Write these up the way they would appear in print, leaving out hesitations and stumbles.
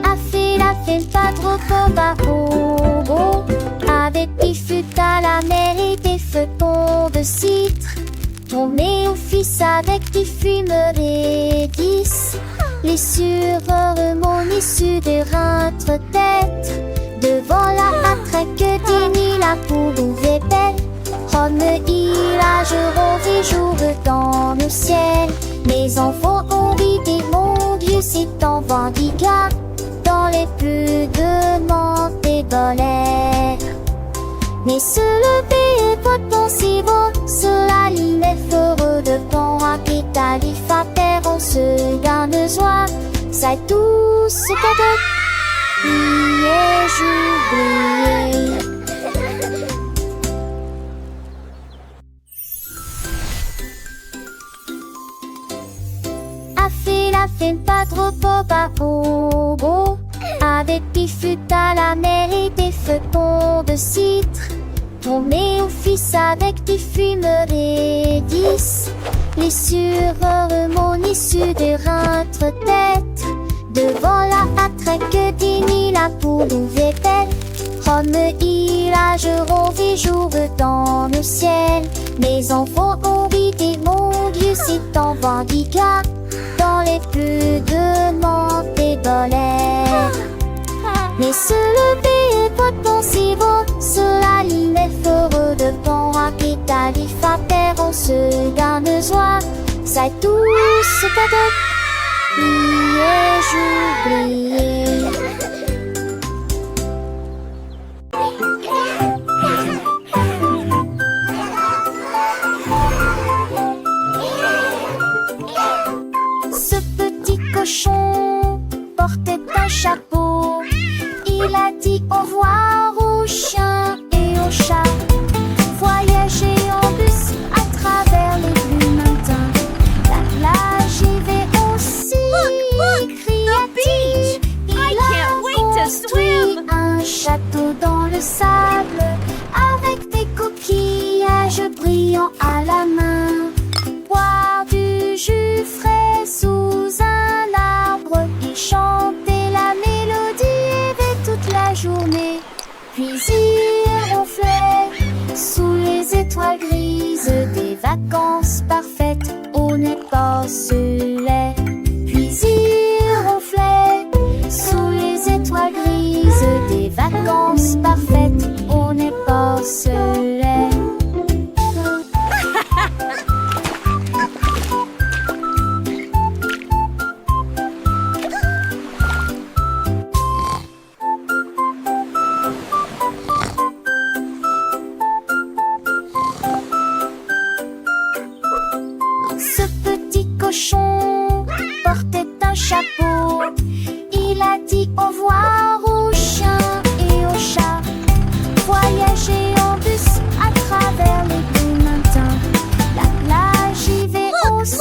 A fait la fête pas trop bobo, avec des fûts à la mer et des feuilletons de citre. Tourné au fils avec des fumeries 10. Les sureurs mon issue de rentre tête. Devant la matraque d'Ini, la poule ouvrait belle. Rome je rôde jour dans le ciel. Mes enfants ont dit mon Dieu c'est en Vendiga. Dans les plus de monde des bolets. Mais se lever est pas possible. Sur la ligne est heureux de bon capital. Il faut faire on se garde joie. C'est tout ce cadeau. J'oublié. A fait la fête pas trop bobo, avec des fûts à la mer et des feuilletons de citre. Tourné au fils avec des fumeries 10. Les sureurs mon issue de rentre tête. Devant la matraque d'Ini, la poule ouvrait belle. Rome je rôde jour dans le ciel. Mes enfants ont dit mon Dieu c'est en Vendiga. Dans les plus de monde des bolets. Mais se lever est pas possible. Sur la ligne est heureux de bon capital. Il faut faire on se garde joie. C'est tout ce cadeau. J'oublié. Ce petit cochon portait un chapeau. Il a dit au revoir aux chiens et aux chats. Voyager en bus à travers les bleus montagnes. La plage y va aussi. Cria-t-il. Il a construit un château dans le sable avec des coquillages brillants à la main. Boire du jus frais sous un arbre. Il chantait la mélodie et toute la journée. Puis il ronflait sous les étoiles grises. Des vacances parfaites, on n'est pas seulé. Puis il ronflait sous les étoiles grises. Des vacances parfaites, on n'est pas seulé. Ce petit cochon portait un chapeau. Il a dit au revoir aux chiens et aux chats. Voyager en bus à travers les bleus montagnes. La plage y va aussi.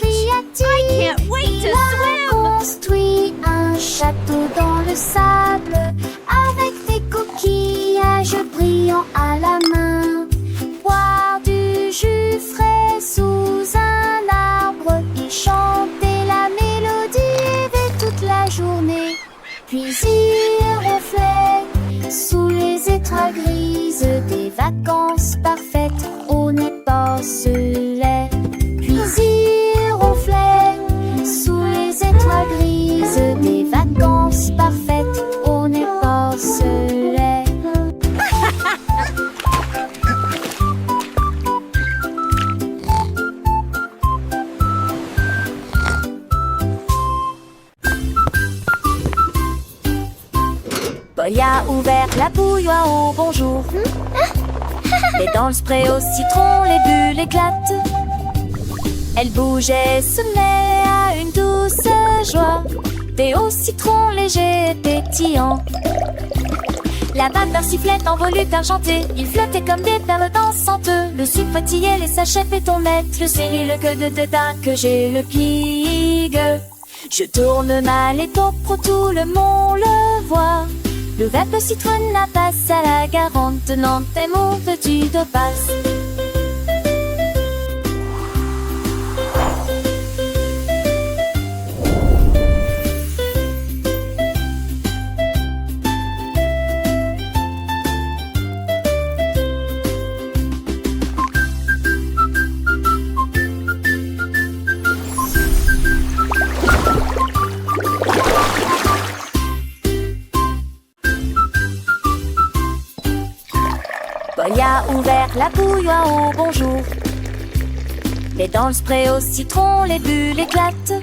Cria-t-il. Il a construit un château dans le sable avec des coquillages brillants à la main. Boire du jus frais sous un arbre. Il chantait la mélodie et toute la journée. Puis il ronflait sous les étoiles grises. Des vacances parfaites, on n'est pas seulé. Puis il ronflait sous les étoiles grises. Des vacances parfaites, on n'est pas seulé. Paul a ouvert la bouilloire au bonjour. Mais dans le spray au citron, les bulles éclatent. Elle bougeait, se met à une douce joie. Thé au citron léger et pétillant. La vapeur sifflait en volute argentée. Il flottait comme des perles dansantes. Le sucre fatiguait les sachets béton net. Le cyril que de dédain que j'ai le pigue. Je tourne ma laiton pro, tout le monde le voit. Le verre citronne la passe à la garante. Tenant tes mots veux-tu de passe. bras ouverts, la bouilloire au bonjour. Mais dans le spray au citron, les bulles éclatent.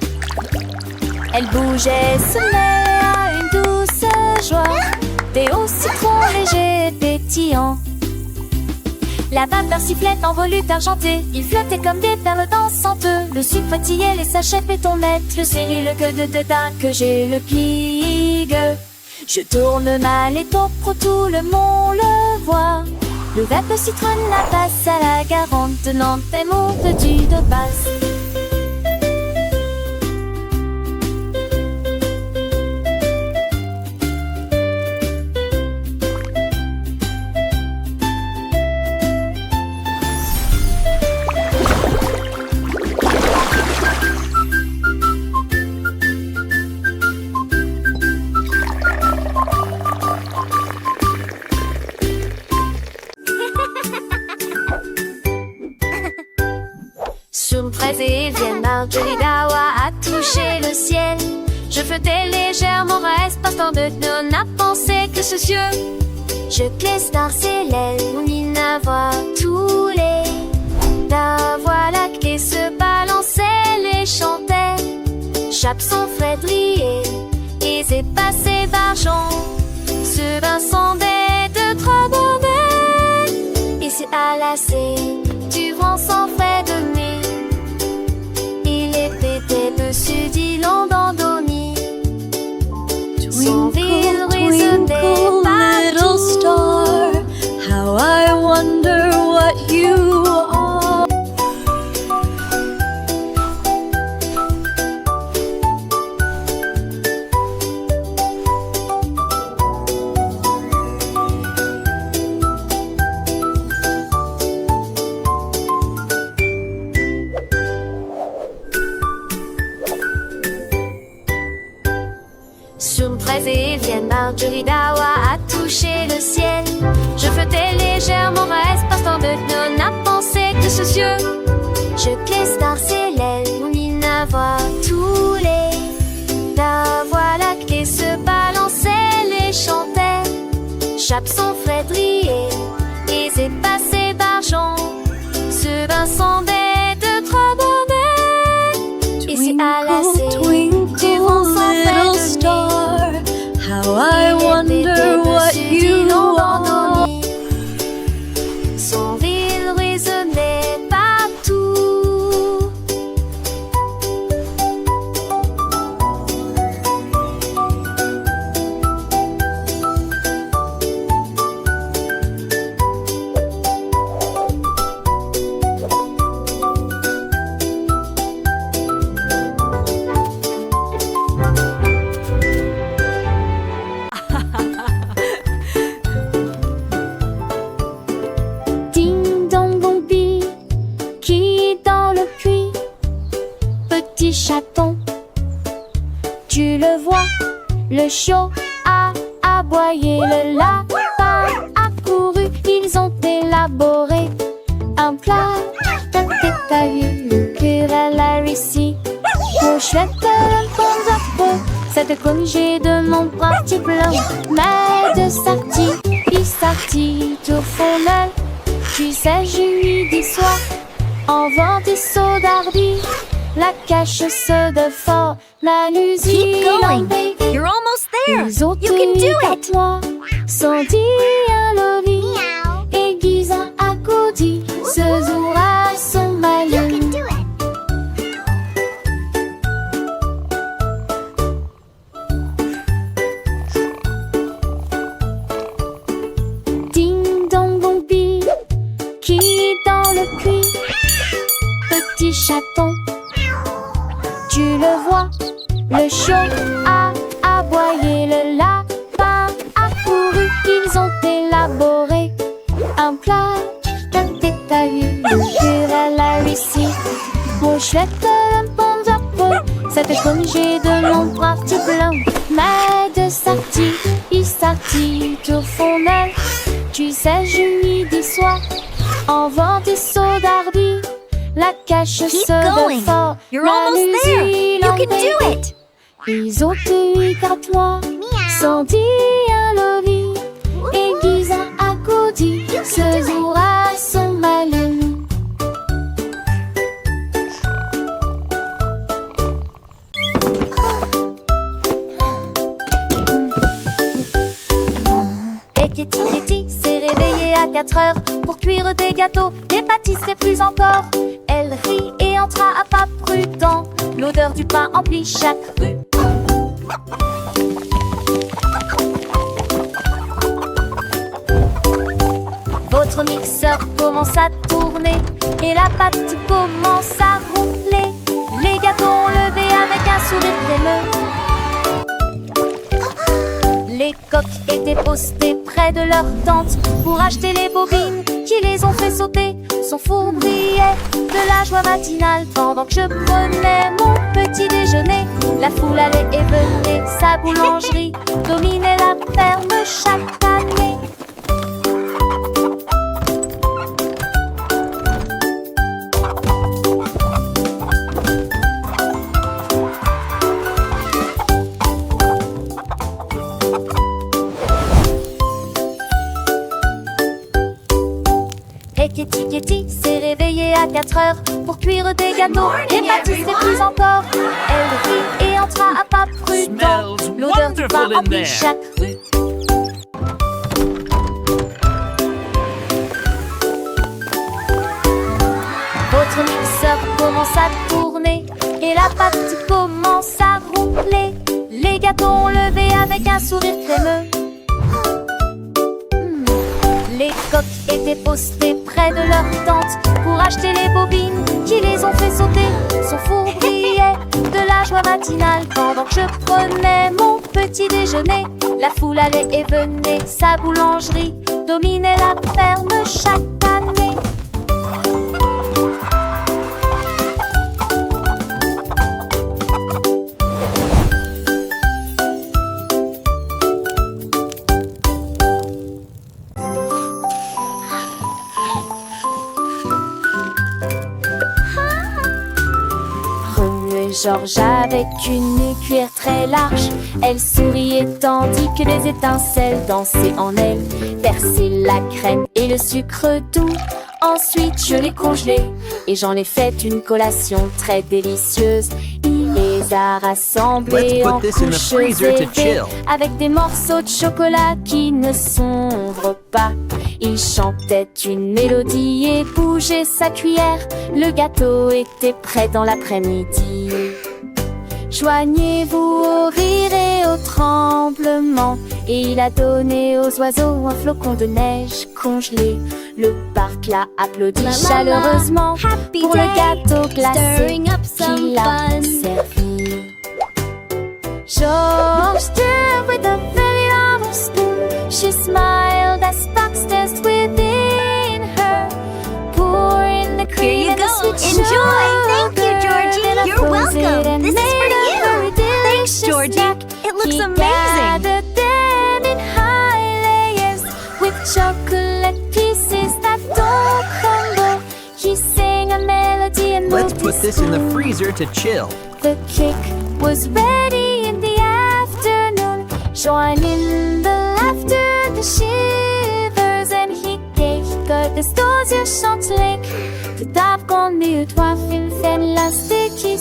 Elle bouge et se met à une douce joie. Thé au citron léger et pétillant. La vapeur sifflait en volute argenté. Il flottait comme des perles dansantes. Le sucre fatiguait les sachets pétonnettes. Le céril que de dédain que j'ai le pligue. Je tourne ma laiton pour tout le monde le voit. Le vapeur citronne la passe à la garante tenant des mots petits de basse. Fraise et vienne, Marjorie Dawa a touché le ciel. Je flottais légèrement, reste partant de non à penser que ce cieux. Je glisse dans ses lèvres, Nina voit tous les. La voix lactée se balançait, les chantait. Chape son Frédéric et c'est passé Barjon. Ce bain sondait de trop bonheur. Et c'est à la scène, tu vends sans frais de mai. Dessus d'îlot d'Andoni. Son ville résonnait little star, how I wonder what you are. Sur une fraise et vienne, Marjorie Dawa a touché le ciel. Je flottais légèrement, reste partant de non à penser que ce cieux. Je glisse dans ses lèvres, Nina voit tous les. La voix lactée se balançait, les chantait. Chape son Frédéric et c'est passé Barjon. Ce bain sondait de trop bonheur. Et c'est à la scène, tu vends sans faire de star, how I wonder what you are. Son ville résonnait partout. Ding dong bombi, qui est dans le puits? Petit chaton, tu le vois, le chiot a aboyé, le lapin a couru, ils ont élaboré un plat. T'as vu que la réussi? Pour chouette le bon cette congé de mon parti blanc. Mais de sortie, il sortit tout fondel. Tu sais, je lui dis soir, en vent des sauts d'ardi, la cache se de fort, la Keep going. You're almost there. You can do it. Sans dire le lit, aiguisant à côté, ce jour à son malheur. Ding dong bombi, qui est dans le puits? Petit chaton, tu le vois, le chiot a aboyé, le lapin a couru, ils ont élaboré un plat. T'as vu que la réussi? Mon chouette le bon drapeau, cette congé de mon parti blanc. Mais de sortie, il sortit tout fondel. Tu sais, je lui dis soir, en vent des sauts d'ardi, la cache Keep se de going. fort. You're almost there. You can do it. Les autres, garde-toi, sans dire le lit, aiguisant à côté. dit, ce jour-là sont malheureux. Et Kitty s'est réveillée à 4 heures pour cuire des gâteaux, des pâtisseries plus encore. Elle rit et entra à pas prudent, l'odeur du pain emplit chaque rue. Votre mixeur commence à tourner et la pâte commence à ronfler. Les gâteaux ont levé avec un sourire crémeux. Les coques étaient postées près de leur tente pour acheter les bobines qui les ont fait sauter. Son four brillait de la joie matinale pendant que je prenais mon petit déjeuner. La foule allait et venait, sa boulangerie dominait la ferme chaque année. Et Kitty s'est réveillée à 4 heures pour cuire des gâteaux, des pâtisseries plus encore. Elle rit et entra à pas prudent, l'odeur du pain emplit chaque rue. Votre mixeur commence à tourner et la pâte commence à ronfler. Les gâteaux ont levé avec un sourire crémeux. Les coques étaient postées près de leur tente pour acheter les bobines qui les ont fait sauter. Son four brillait de la joie matinale pendant que je prenais mon petit déjeuner. La foule allait et venait, sa boulangerie dominait la ferme chaque année. Georges avec une cuillère très large, elle souriait tandis que des étincelles dansaient en elle. Versé la crème et le sucre doux, ensuite je l'ai congelé et j'en ai fait une collation très délicieuse. Il les a rassemblés en couches élevées avec des morceaux de chocolat qui ne s'ombrent pas. Il chantait une mélodie et bougeait sa cuillère. Le gâteau était prêt dans l'après-midi. Joignez-vous au rire et au tremblement. Et il a donné aux oiseaux un flocon de neige congelé. Le parc l'a applaudi chaleureusement pour le gâteau glacé qu'il a servi. George stirred with a very long spoon. She smiled as sparks danced within her. Pour in the cream and the sweet Enjoy. Thank you, Georgie. You're welcome. This is for you. Thanks, Georgie. It looks amazing. Them in high layers with chocolate pieces that don't crumble. He sang a melody and Let's put this in the freezer to chill. The cake was ready in the afternoon. Join in the laughter, the shivers, and he gave the stars a short lake. Tout apprend mieux, toi, film, fait l'élastique.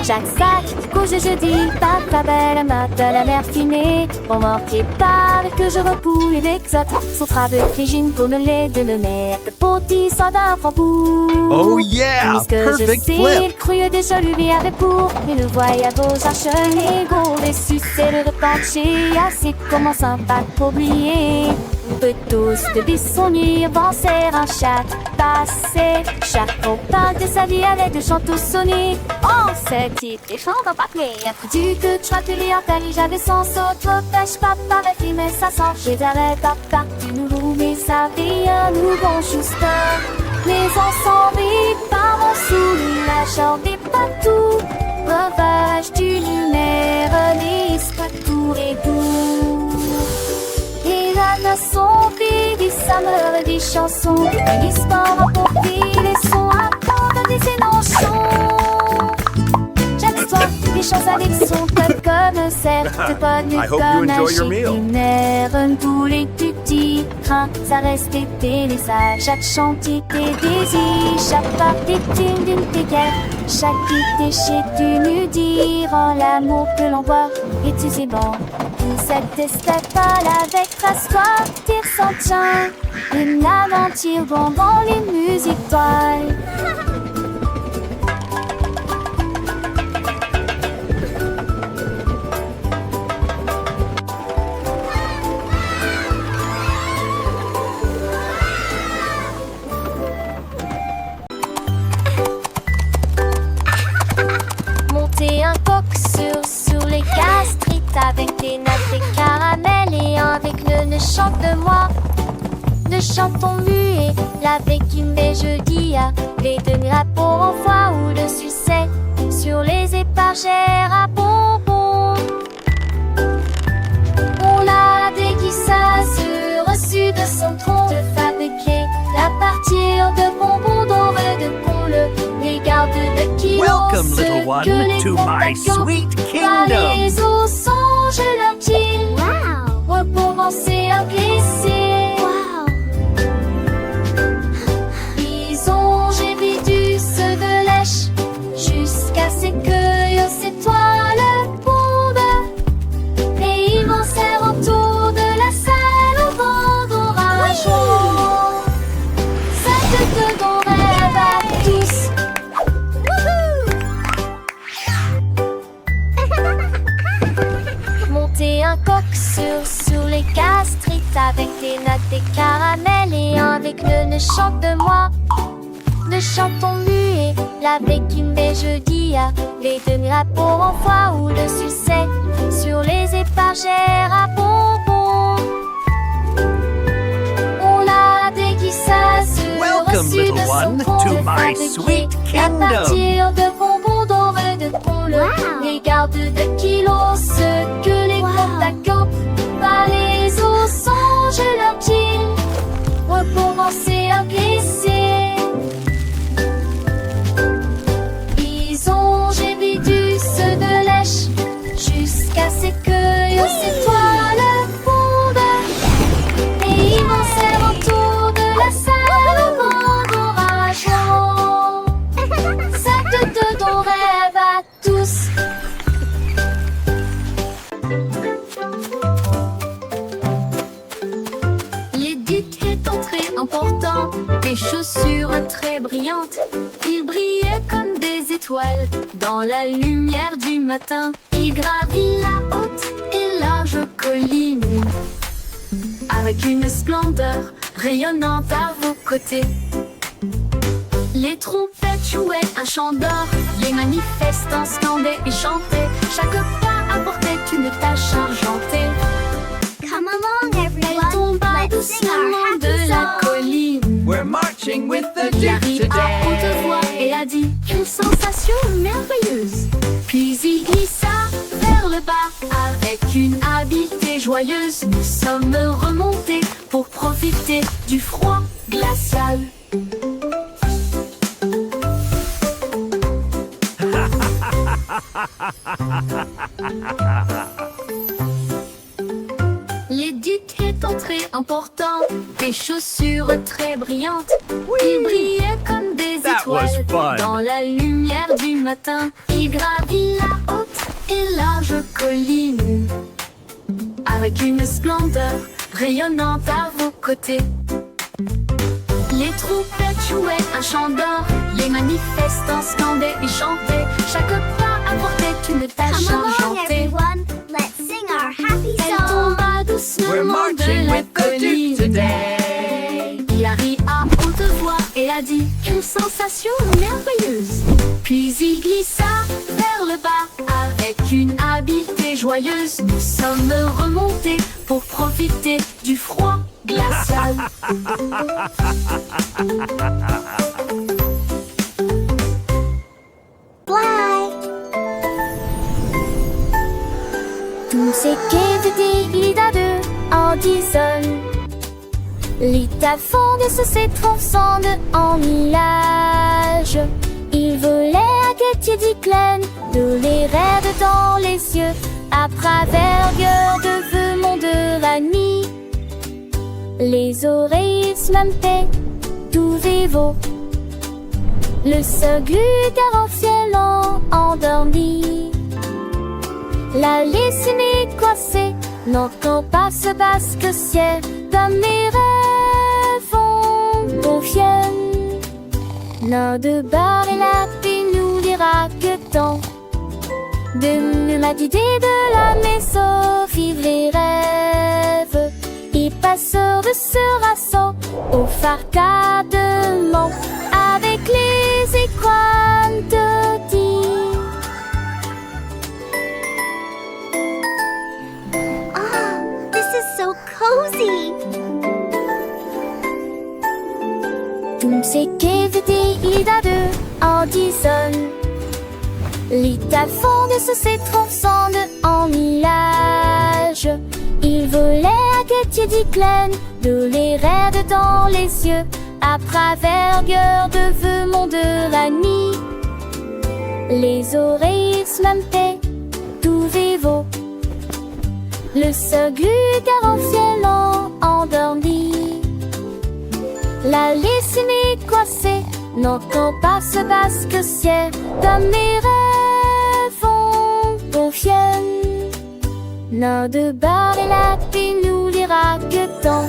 Chaque sac, couche de jeudi, papa belle, matin la mer finée. On m'en prépare que je repouille et l'exote. Son travail frigine pour me les de le mettre. Petit soda framboux. Oh yeah! Puisque Perfect je sais, flip! il croyait déjà lui avait pour. Mais le voyage enchaîné, gros déçu, c'est le repas de chez assez commençant pas oublier. On peut tous de bisonnier, avancer un chat passé. Chaque copain de sa vie avec de chants tous sonnés. On se dit des chants dans papier. Du que tu as pu lire, j'avais sans autre pêche, pas pareil, mais ça sent. J'ai d'arrêt, papa, du nouveau, mais ça vient, nous bon juste. Les ensembles, par mon soulage, j'en dis pas tout. Breuvage du numéro, l'histoire, tout est doux. Et là, ne sont vides, ça me dit chansons. Une histoire à profil, les sons à prendre des énonctions. J'aime l'histoire, des chance avec son code comme cerf. C'est pas nu I hope you comme enjoy your un meal. chimère. Tous les petits trains, ça reste été les sages. Chaque chantier des désirs, chaque part des thunes d'une pécale. Chaque été chez tu nous dirant l'amour que l'on voit. Et tu sais bon, cette estafade avec trace-toi, tire sans tien. Une aventure dans les musiques toiles. Monter un coq sur les gastrites avec des nattes et caramel et avec le ne chante de moi. Ne chantons muet, l'avec une baie jeudi avec de drapeaux en foie ou de sucette sur les épargères à bonbons. On l'a déguisé reçu de son tronc de fabriquer à partir de bonbons dorés de poule. Les gardes de kilos, Welcome, little one, que les to my contacts sweet par kingdom. les eaux songe leur qu'il Wow! recommencer à glisser. Wow! Ils ont du ceux de lèche jusqu'à ce que ces toiles pondent. Et ils m'en autour de la salle au vent d'orage. Ça te donnerait à tous. Monter un coq sur les gastrites avec des nattes et caramel et avec le ne chante de moi. Ne chantons muet, l'avec une baie jeudi les demi-drapeaux en foie ou de sucette sur les épargères à bonbons. On l'a déguisé Welcome, reçu little de son one, tronc to de my fabriquer sweet à kingdom. partir de bonbons dorés de poule. Wow. Les gardes de kilos, ceux que les contacts par les eaux songent leur qu'il recommencer à glisser. Ils ont du ceux de lèche jusqu'à ce que ces toiles fondent. Et ils m'en autour de la salle au vent d'orage. Ça te donnerait à tous. L'édite est entré important, des chaussures très brillantes. Il brillait comme des étoiles dans la lumière du matin. Il gravit la haute et large colline avec une splendeur rayonnante à vos côtés. Les trompettes jouaient un chant d'or, les manifestants scandaient et chantaient. Chaque pas apportait une tâche argentée. Come along, Elle everyone. tomba Let's sing our doucement happy de la song. colline. We're marching with the Il Duke rit à haute voix today. et a dit quelle sensation merveilleuse. Puis il glissa vers le bas avec une habileté joyeuse. Nous sommes remontés pour profiter du froid glacial. L'édite est entré important, des chaussures très brillantes. Il brillait comme des That was étoiles fun. dans la lumière du matin. Il gravit la haute et large colline avec une splendeur rayonnante à vos côtés. Les trompettes jouaient un chant d'or, les manifestants scandaient et chantaient. Chaque pas apportait une tâche Come along, argentée. everyone. Let's sing our happy Elle song. tomba We're doucement marching de la with the Duke colline. today. Il a ri à haute voix et a dit quelle sensation merveilleuse. Puis il glissa vers le bas avec une habileté joyeuse. Nous sommes remontés pour profiter du froid glacial. Fly. Tous ces quais de Andison. L'État fonde se s'étranscende en nuages. Il volait à Katie Declan, de les rêves dans les yeux, à travers de feu monde de la nuit. Les oreilles smampées, tout vivo. Le seul glugar en ciel endormi. La laissée coincée, n'entend pas ce basque ciel, dans mes rêves confiennent. L'un de bar et la paix nous dira que tant de ma d'idée de la maison vivre les rêves. Et passeur de ce rassaut au farcadement avec les écrans de dire. Ah, this is so cozy. Tout ce qu'éviter Ida de Anderson. L'Ita fond de ce transcende en millage. Il volait à Katie Declan, de les rêves dans les yeux, à travers de feu monde de la nuit. Les oreilles smampées, tout vivo. Le seul glugar en ciel endormi. La laissée coincée, n'entend pas ce basque ciel, dans mes rêves confiennent. L'un de bar et la paix nous dira que tant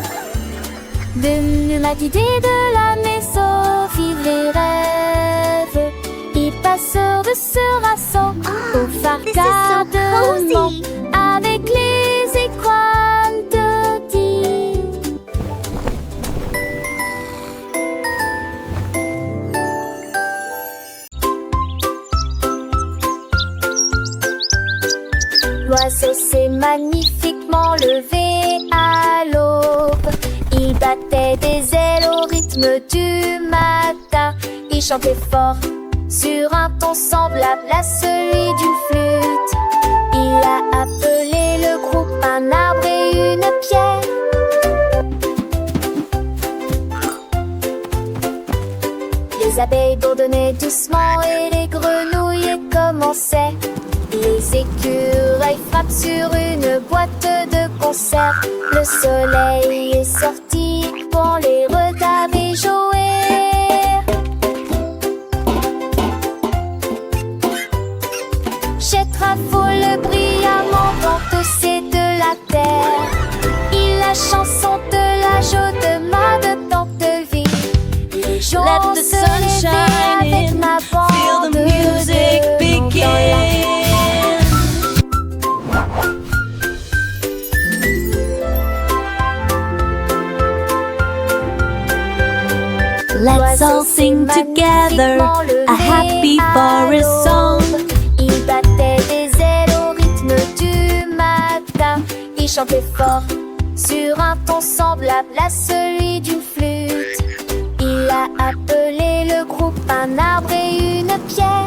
de ma d'idée de la maison vivre les rêves. Et passeur de ce rassaut au This is so farcadement cozy. avec les écrans de dire. L'oiseau s'est magnifiquement levé à l'aube. Il battait des ailes au rythme du matin. Il chantait fort sur un ton semblable à celui d'une flûte. Il a appelé le groupe un arbre et une pierre. Les abeilles bourdonnaient doucement et les grenouilles commençaient. Les écureuils frappent sur une boîte de conserve. Le soleil est sorti pour les regarder jouer. Chetrafole brillamment entossé de la terre. Il la chanson de la joie de ma tante de vie. Les jours Let the se sun levaient shine avec in, ma feel the bande music de loups dans la begin. Let's all sing together a happy forest song. Il battait des ailes au rythme du matin. Il chantait fort sur un ton semblable à celui d'une flûte. Il a appelé le groupe un arbre et une pierre.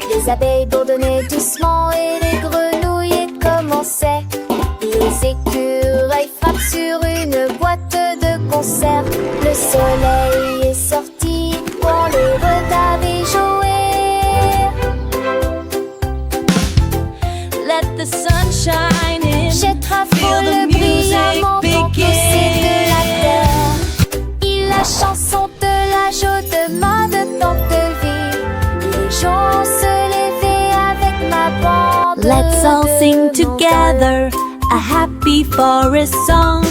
Les abeilles bourdonnaient doucement et les grenouilles commençaient. Les écureuils frappent sur une boîte de conserve. Le soleil est sorti pour les regarder jouer. Let the sun shine in, Chetrafole feel the brillamment music entossé de la begin. terre. Il la chanson de la joie de ma tante de vie. Les gens se levaient avec ma bande. Let's all de sing montagnes. together a happy forest song.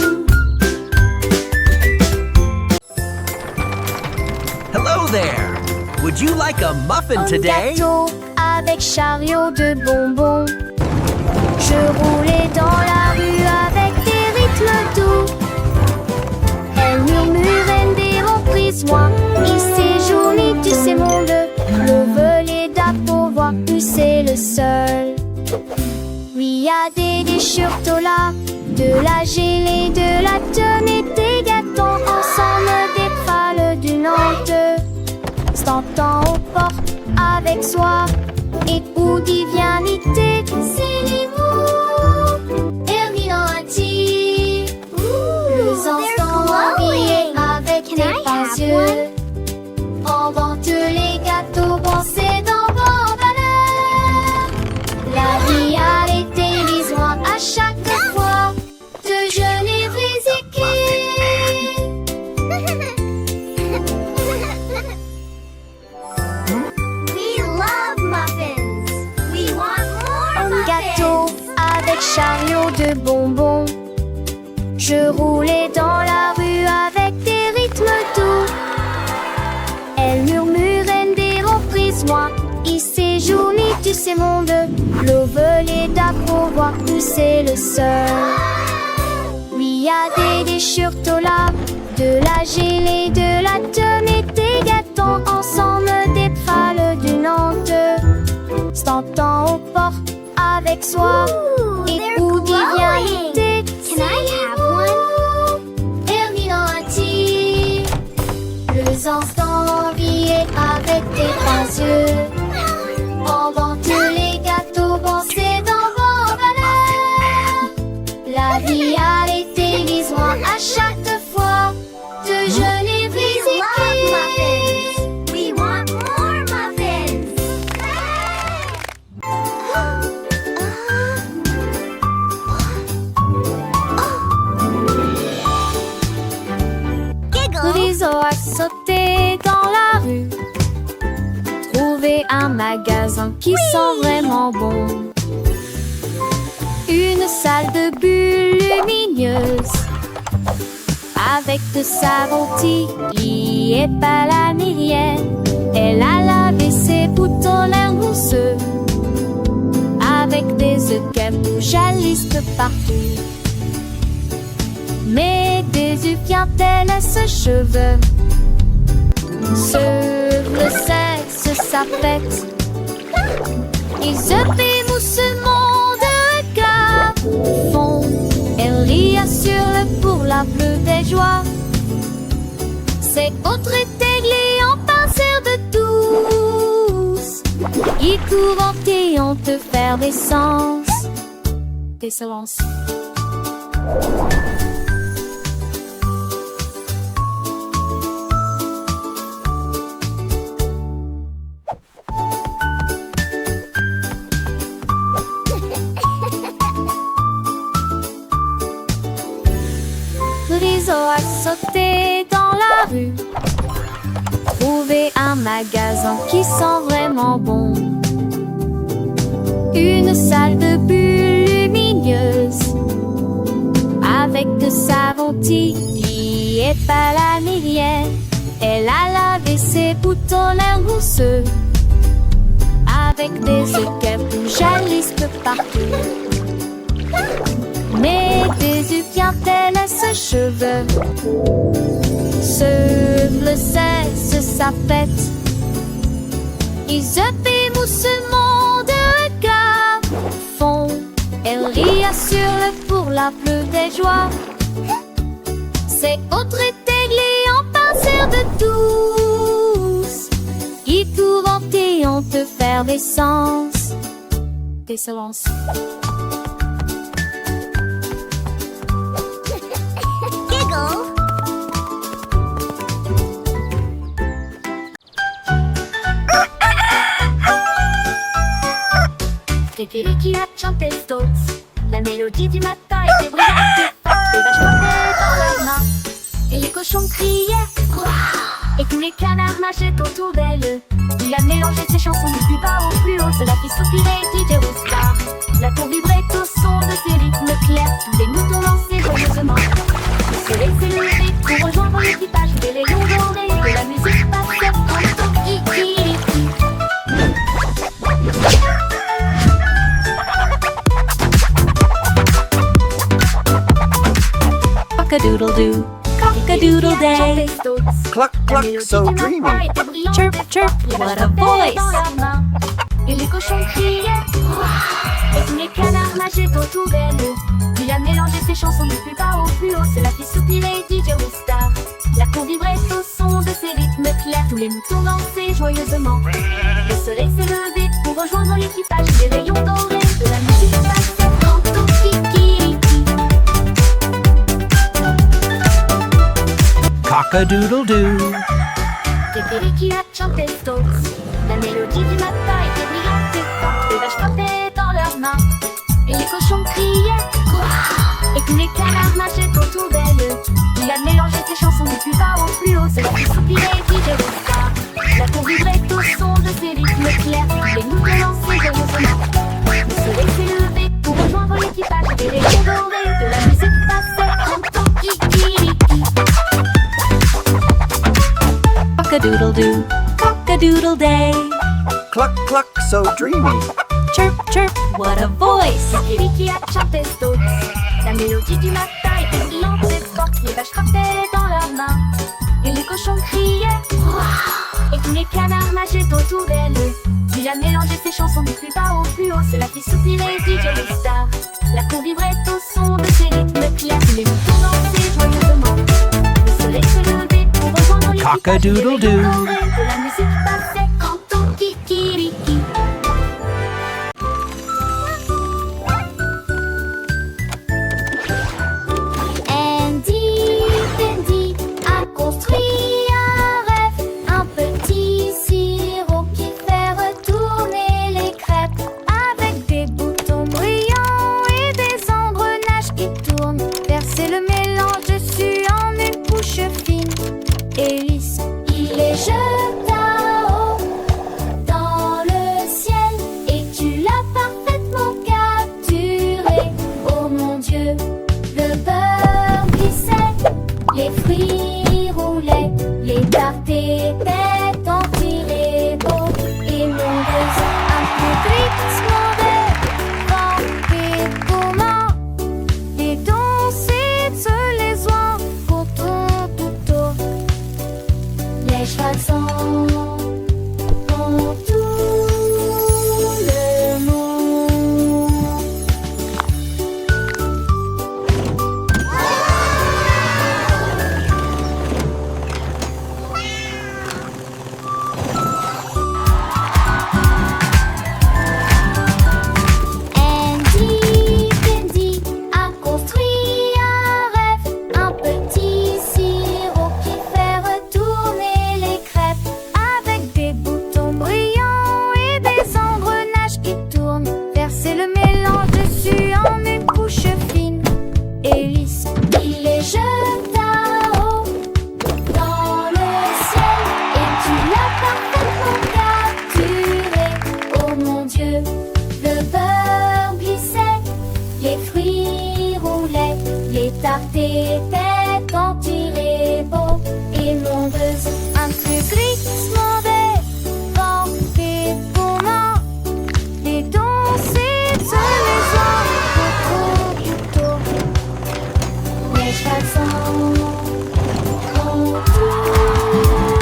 Hello there. Would you like a muffin Un today? gâteau avec chariot de bonbons. Je roulais dans la rue avec des rythmes doux. Elle murmurait des mots prise-moi. Il séjournait, tu sais monde. Le volet d'appovoir, tu c'est le seul. Oui, y a des déchirures là, de la gelée, de la tenue, des gâteaux ensemble, des pâles d'une lente. S'entend aux portes avec soi, et où divinité, c'est les mots. Hermine en les instants glowing. habillés de bonbons. Je roulais dans la rue avec des rythmes doux. Elle murmurait des reprises, moi. Il s'est jouni, tu sais monde. L'eau volée d'après pousser le sol. Oui, y a des déchirures là, de la gelée, de la tonne et des gâteaux ensemble, des prales du Nantes. S'entend au port avec soi. Et où vient l'été? Can I have one? Herminati. Les instants riaient avec tes grands yeux. Pendant que les gâteaux pensaient dans vos valeurs. La vie a été mise moi à chaque fois que je l'ai visité. We want more muffins. Giggle. Rizzo a sauté dans la rue, trouvé un magasin qui sent vraiment bon. Une salle de bulles lumineuses, avec de savon Tilly et pas la mérienne. Elle a lavé ses boutons l'air mousseux, avec des œufs qu'elle jalissent partout. Mais des œufs viennent-elles à ses cheveux? Le sexe, sa fête. Ils œufs et moussement de regard fond. Elle rit assure pour la plus belle joie. C'est autre églé en pincère de douce. Ils courent et on te faire des sens. Des silences. Rizzo a sauté dans la rue, trouvé un magasin qui sent vraiment bon. Une salle de bulles lumineuses, avec de savon Tilly et pas la mérienne. Elle a lavé ses boutons l'air mousseux, avec des œufs qu'elle jalissent partout. Mais des œufs viennent-elles à ses cheveux? Le sexe, sa fête. Ils œufs et moussement de regard fond. Elle rit assure pour la plus belle joie. C'est autre églé en pincère de douce. Ils courent et on te faire des sens. Des silences. Giggle. C'était qui a chanté Stones. La mélodie du matin était brillante et forte. Les vaches portaient dans leurs mains et les cochons criaient Ouah. Et tous les canards nageaient autour d'elle. Il a mélangé ses chansons du plus bas au plus haut. Cela fit soupirer DJ Roustar. La tour vibrait au son de ses rythmes clairs. Tous les moutons dansaient joyeusement. Le soleil s'est levé pour rejoindre l'équipage. Des rayons dorés et la musique passait comme Toki. Cock-a-doodle-doo, cock-a-doodle day. Cluck, cluck, so dreamy. Chirp, chirp, what a voice. Et les cochons criaient Ouah. Et tous les canards nageaient autour d'elle. Il a mélangé ses chansons du plus bas au plus haut. Cela fit soupirer DJ Roustar. La cour vibrait au son de ses rythmes clairs. Tous les moutons dansaient joyeusement. Le soleil s'est levé pour rejoindre l'équipage. Des rayons dorés de la musique passait en Toki. Cock-a-doodle-doo. C'était qui a chanté Stones. La mélodie du matin était brillante et forte. Les vaches portaient dans leurs mains et les cochons criaient Ouah. Et tous les canards nageaient autour d'elle. Il a mélangé ses chansons du plus bas au plus haut. Cela fit soupirer DJ Roustar. La cour vibrait au son de ses rythmes clairs. Les moutons dansaient joyeusement. Le soleil s'est levé pour rejoindre l'équipage. Des rayons too. Cock-a-doodle day. Cluck, cluck, so dreamy. Chirp, chirp, what a voice. Kiki a chanté d'autres. La mélodie du matin était lente et forte. Les vaches frappaient dans leurs mains. Et les cochons criaient. Wouah. Et tous les canards nageaient autour d'elle. Puis a mélangé ses chansons du plus bas au plus haut. Cela fit soupirer DJ les stars. La cour vibrait au son de ses rythmes clairs. Les moutons dansaient joyeusement. Le soleil se levait pour rejoindre les Cock-a-doodle-doo. de la musique passait quand on kikiriki. Andy Bendy a construit un rêve, un petit sirop qui fait retourner les crêpes avec des boutons brillants et des engrenages qui tournent. Verser le mélange dessus en une couche fine et lisse. Il les jeta haut dans le ciel et tu l'as parfaitement capturé. Oh mon Dieu, le beurre glissait, les fruits roulaient, les tartes étaient en tirés beaux et nombreuses. Un peu grisement des gourmands, des danses se les oies pour ton couteau. Les chevaux dans tout le monde. Andy Bendy a construit un rêve, un petit sirop qui fait retourner les crêpes avec des boutons brillants et des engrenages qui tournent. Verser le mélange dessus en une couche fine et lisse. Il les jeta haut dans le ciel et tu l'as parfaitement capturé. Oh mon Dieu, le beurre glissait, les fruits roulaient, les tartes étaient en tirés beaux et nombreuses. Un plus glissement des vents, des gourmands, des danses se les oies au couteau. Les chevaux dans tout le monde.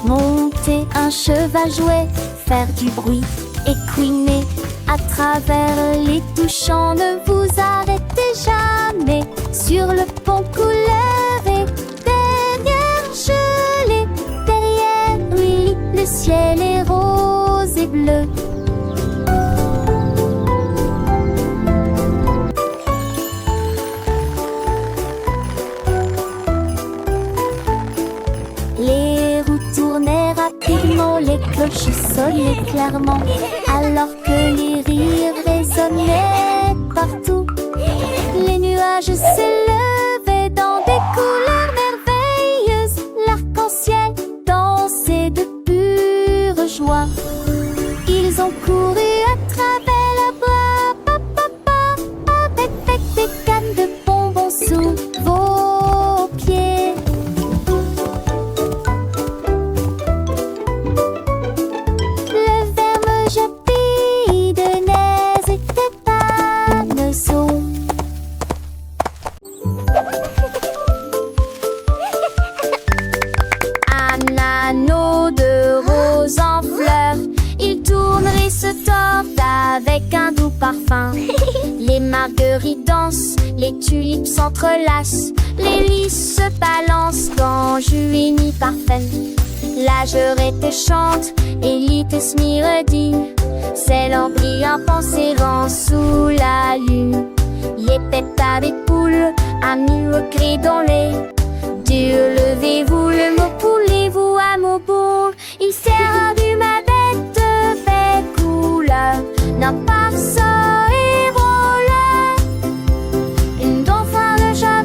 Monter un cheval jouet, faire du bruit et couiner à travers les touchants. Ne vous arrêtez jamais sur le pont couleur et derrière gelé. Derrière lui, le ciel est rose et bleu. Les roues tournaient rapidement, les cloches sonnaient clairement, alors que les rires résonnaient partout. Les nuages s'élevaient dans des couleurs merveilleuses. L'arc-en-ciel dansait de pure joie. Ils ont couru à travers la bois, avec des cannes de bonbons sous vos pieds. Le verme jappé de neige était panneau. Un anneau de rose en fleurs, il tourne et se tord avec un doux parfum. Les marguerites dansent, les tulipes s'entrelacent, les lys se balancent dans juini parfum. La jurette chante et l'itis dit, c'est l'embryon pensérant sous la lune. Les pétards des poules, amis au cri dans les. Dieu, levez-vous, le mot poulez-vous à mon boule. Il sert du ma bête de belle couleur, non pas ça et voilà. Une dauphin de cheval.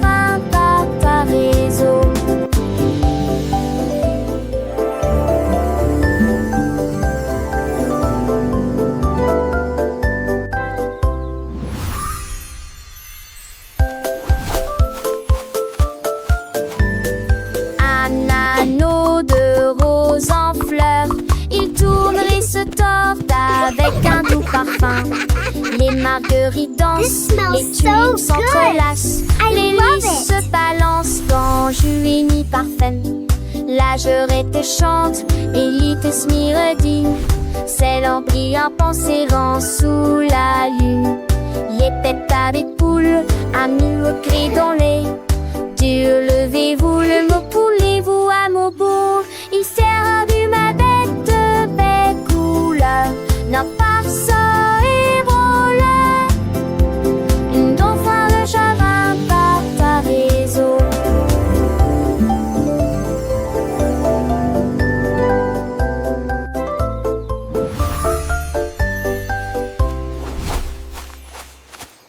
avec un doux parfum. Les marguerites dansent, This smells les so tuniques good. s'entrelacent. I Les love lys it. se balancent quand Julie parfum. La jurette chante, Élite Smiredi. C'est l'embryon pensérant sous la lune. Les têtes avec poules, amis au cri dans les. Dieu, levez-vous le mot.